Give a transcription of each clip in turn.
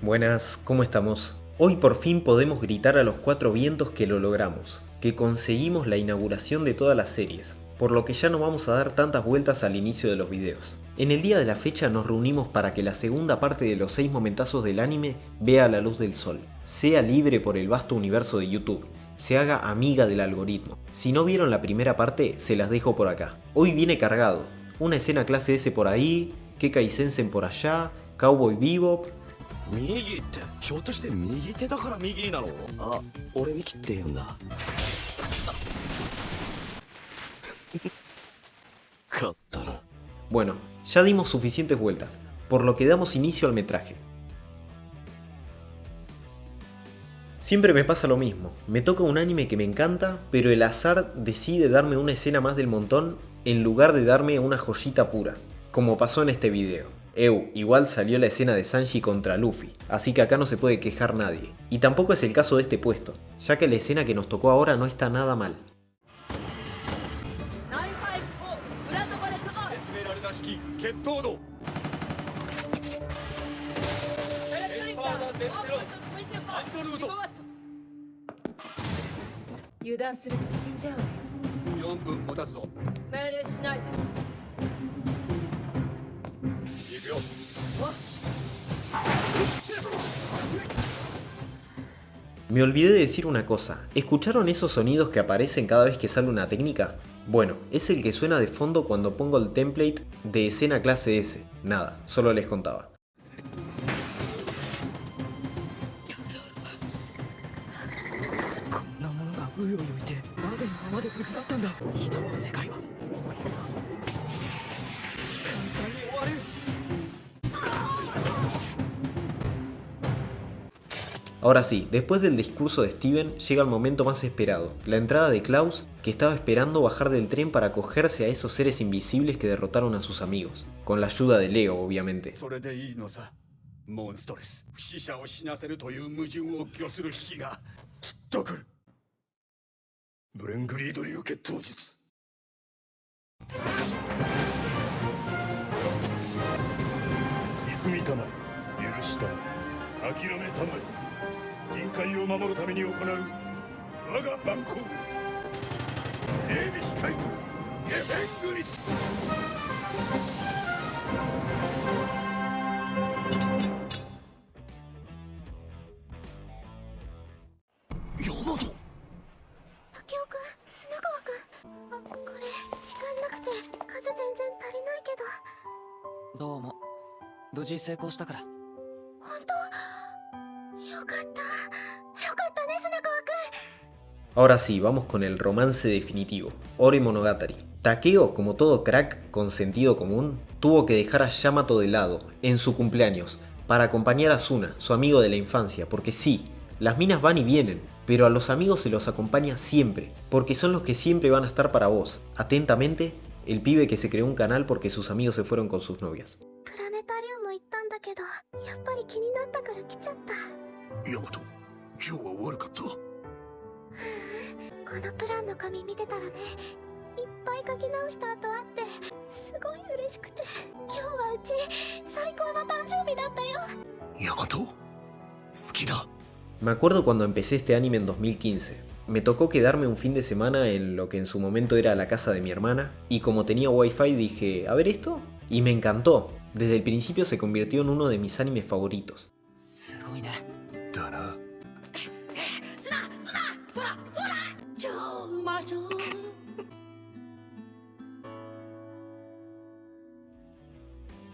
Buenas, ¿cómo estamos? Hoy por fin podemos gritar a los cuatro vientos que lo logramos, que conseguimos la inauguración de todas las series, por lo que ya no vamos a dar tantas vueltas al inicio de los videos. En el día de la fecha nos reunimos para que la segunda parte de los 6 momentazos del anime vea la luz del sol, sea libre por el vasto universo de YouTube, se haga amiga del algoritmo. Si no vieron la primera parte, se las dejo por acá. Hoy viene cargado, una escena clase S por ahí, Kekai Sensen por allá, Cowboy Bebop. 右ってひょっとして右手だから右なの？あ、俺ミキって言うんだ。勝ったな。 Bueno, ya dimos suficientes vueltas, por lo que damos inicio al metraje. Siempre me pasa lo mismo, me toca un anime que me encanta, pero el azar decide darme una escena más del montón en lugar de darme una joyita pura, como pasó en este video. Igual salió la escena de Sanji contra Luffy, así que acá no se puede quejar nadie. Y tampoco es el caso de este puesto, ya que la escena que nos tocó ahora no está nada mal. Me olvidé de decir una cosa, ¿escucharon esos sonidos que aparecen cada vez que sale una técnica? Bueno, es el que suena de fondo cuando pongo el template de escena clase S. Nada, solo les contaba. Ahora sí, después del discurso de Steven llega el momento más esperado, la entrada de Klaus, que estaba esperando bajar del tren para acogerse a esos seres invisibles que derrotaron a sus amigos, con la ayuda de Leo, obviamente. Ahora sí, vamos con el romance definitivo, Ore Monogatari. Takeo, como todo crack con sentido común, tuvo que dejar a Yamato de lado, en su cumpleaños, para acompañar a Suna, su amigo de la infancia, porque sí, las minas van y vienen, pero a los amigos se los acompaña siempre, porque son los que siempre van a estar para vos. Atentamente, el pibe que se creó un canal porque sus amigos se fueron con sus novias. Me acuerdo cuando empecé este anime en 2015. Me tocó quedarme un fin de semana en lo que en su momento era la casa de mi hermana, y como tenía wifi dije, a ver esto, y me encantó. Desde el principio se convirtió en uno de mis animes favoritos.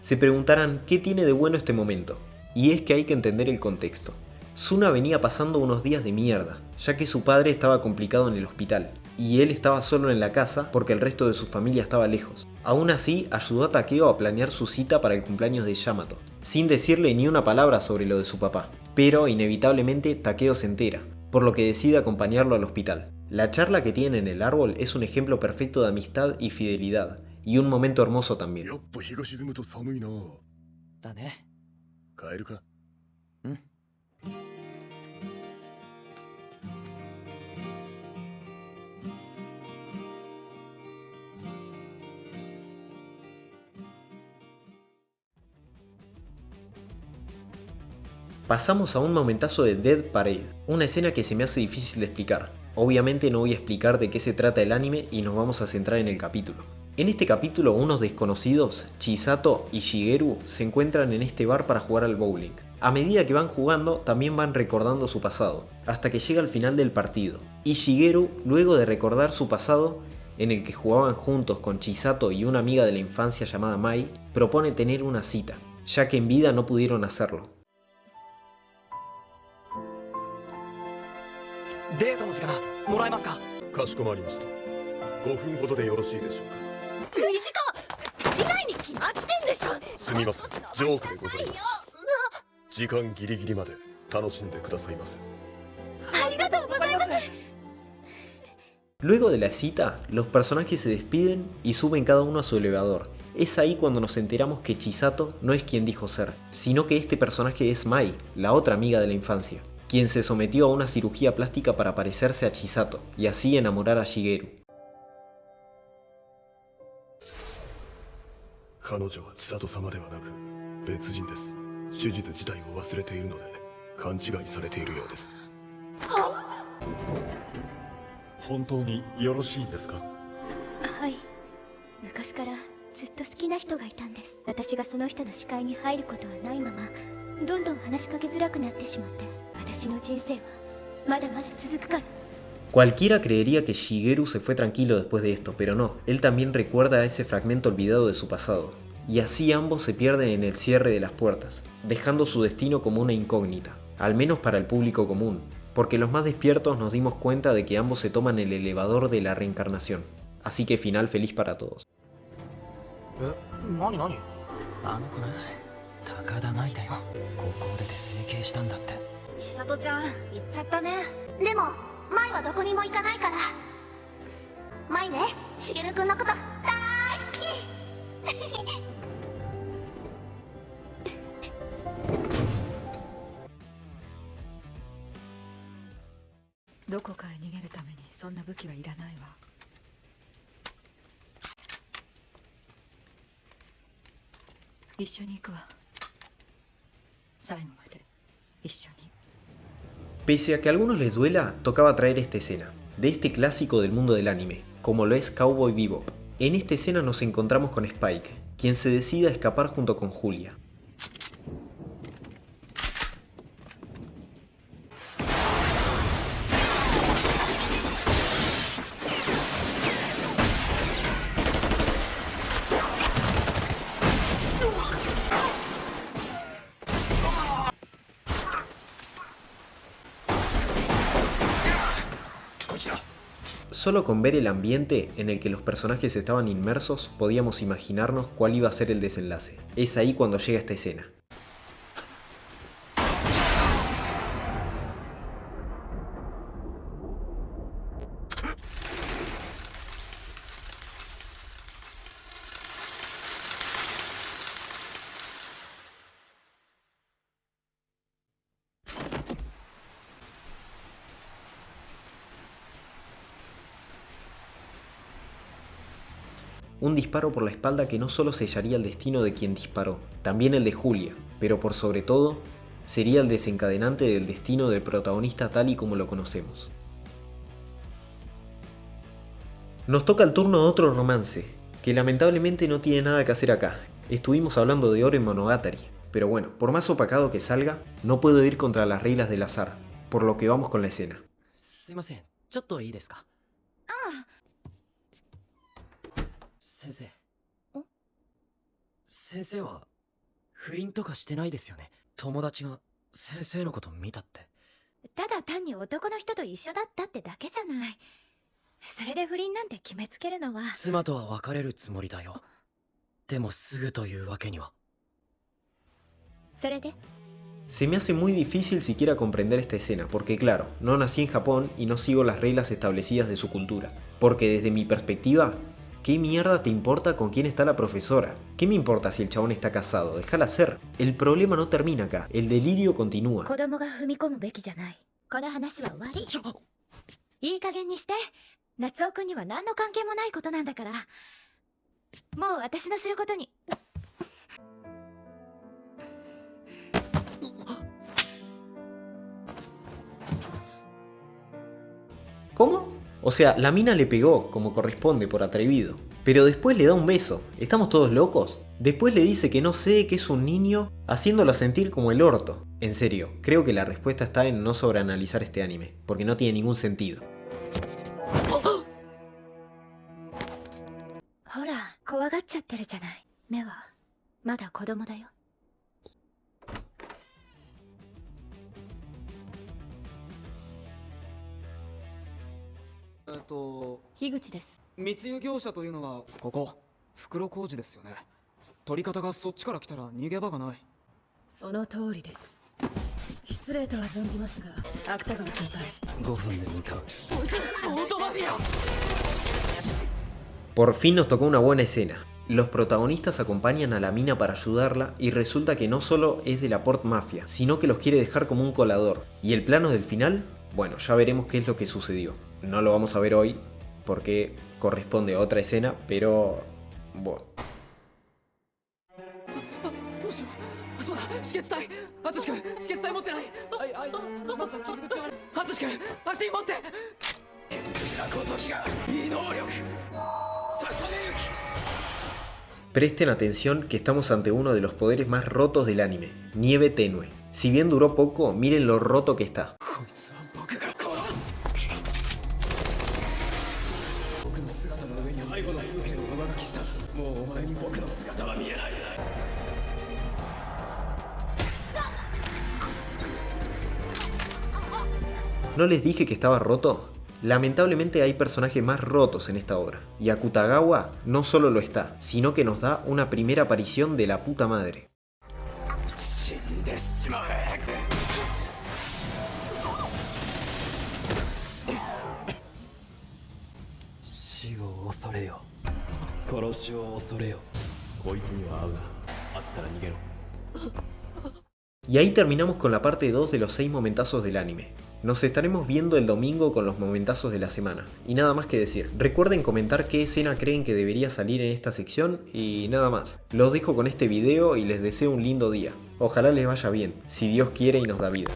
Se preguntarán qué tiene de bueno este momento, y es que hay que entender el contexto. Suna venía pasando unos días de mierda, ya que su padre estaba complicado en el hospital, y él estaba solo en la casa porque el resto de su familia estaba lejos. Aún así, ayudó a Takeo a planear su cita para el cumpleaños de Yamato, sin decirle ni una palabra sobre lo de su papá. Pero inevitablemente Takeo se entera, por lo que decide acompañarlo al hospital. La charla que tienen en el árbol es un ejemplo perfecto de amistad y fidelidad, y un momento hermoso también. Pasamos a un momentazo de Dead Parade, una escena que se me hace difícil de explicar. Obviamente no voy a explicar de qué se trata el anime y nos vamos a centrar en el capítulo. En este capítulo, unos desconocidos, Chisato y Shigeru, se encuentran en este bar para jugar al bowling. A medida que van jugando, también van recordando su pasado, hasta que llega el final del partido. Y Shigeru, luego de recordar su pasado, en el que jugaban juntos con Chisato y una amiga de la infancia llamada Mai, propone tener una cita, ya que en vida no pudieron hacerlo. デートの時間もらえますか？かしこまりました。5分ほどでよろしいでしょうか。短っ！足りないに決まってんでしょ。すみません、ジョークでございます。時間ギリギリまで楽しんでくださいませ。ありがとうございます。 Luego de la cita, los personajes se despiden y suben cada uno a su elevador. Es ahí cuando nos enteramos que Chisato no es quien dijo ser, sino que este personaje es Mai, la otra amiga de la infancia, quien se sometió a una cirugía plástica para parecerse a Chisato y así enamorar a Shigeru. 彼女は千里様ではなく別人です。手術自体を忘れているので勘違いされているようです。本当によろしいんですか？はい。昔からずっと好きな人がいたんです。私がその人の視界に入ることはないまま、どんどん話しかけづらくなってしまって、私の人生はまだまだ続くから。 Cualquiera creería que Shigeru se fue tranquilo después de esto, pero no, él también recuerda a ese fragmento olvidado de su pasado. Y así ambos se pierden en el cierre de las puertas, dejando su destino como una incógnita, al menos para el público común, porque los más despiertos nos dimos cuenta de que ambos se toman el elevador de la reencarnación. Así que final feliz para todos. 何何？あの子な、高田舞だよ。高校出て整形したんだって。千里ちゃん行っちゃったね。でも、舞はどこにも行かないから。舞ね、しげるくんのこと大好き。どこかへ逃げるためにそんな武器はいらないわ。一緒に行くわ。最後まで一緒に。 Pese a que a algunos les duela, tocaba traer esta escena, de este clásico del mundo del anime, como lo es Cowboy Bebop. En esta escena nos encontramos con Spike, quien se decide a escapar junto con Julia. Solo con ver el ambiente en el que los personajes estaban inmersos podíamos imaginarnos cuál iba a ser el desenlace. Es ahí cuando llega esta escena. Un disparo por la espalda que no solo sellaría el destino de quien disparó, también el de Julia, pero por sobre todo, sería el desencadenante del destino del protagonista tal y como lo conocemos. Nos toca el turno de otro romance, que lamentablemente no tiene nada que hacer acá. Estuvimos hablando de Ore Monogatari, pero bueno, por más opacado que salga, no puedo ir contra las reglas del azar, por lo que vamos con la escena. すいません、ちょっといいですか？先生。先生は不倫とかしてないですよね。友達が先生のこと見たって。ただ単に男の人と一緒だったってだけじゃない。それで不倫なんて決めつけるのは。妻とは別れるつもりだよ。でもすぐというわけには。それで Se me hace muy difícil siquiera comprender esta escena, porque claro, no nací en Japón y no sigo las reglas establecidas de su cultura. Porque desde mi perspectiva, ¿qué mierda te importa con quién está la profesora? ¿Qué me importa si el chabón está casado? Déjala ser. El problema no termina acá, el delirio continúa. 子供が踏み込むべきじゃない。この話は終わり。いい加減にして。夏尾くんには何の関係もないことなんだから。もう私のすることに。O sea, la mina le pegó como corresponde por atrevido. Pero después le da un beso. ¿Estamos todos locos? Después le dice que no sé, que es un niño, haciéndolo sentir como el orto. En serio, creo que la respuesta está en no sobreanalizar este anime, porque no tiene ningún sentido. ほら怖がっちゃってるじゃない。目はまだ子供だよ。樋口です。密輸業者というのはここ袋小路ですよね。取り方がそっちから来たら逃げ場がない。その通りです。失礼とは存じますが、芥川先輩。5分で向かう。オートマフィア。 Por fin nos tocó una buena escena. Los protagonistas acompañan a la mina para ayudarla y resulta que no solo es de la Port Mafia, sino que los quiere dejar como un colador. ¿Y el plano del final? Bueno, ya veremos qué es lo que sucedió. No lo vamos a ver hoy porque corresponde a otra escena, pero... bueno. どうしよう。そうだ、止血帯。淳君、止血帯持ってない。まずは傷口ある。淳君、足持って。異能力。 Presten atención que estamos ante uno de los poderes más rotos del anime, Nieve Tenue. Si bien duró poco, miren lo roto que está. ¿No les dije que estaba roto? Lamentablemente hay personajes más rotos en esta obra, y Akutagawa no solo lo está, sino que nos da una primera aparición de la puta madre. Y ahí terminamos con la parte 2 de los 6 momentazos del anime. Nos estaremos viendo el domingo con los momentazos de la semana. Y nada más que decir. Recuerden comentar qué escena creen que debería salir en esta sección y nada más. Los dejo con este video y les deseo un lindo día. Ojalá les vaya bien, si Dios quiere y nos da vida.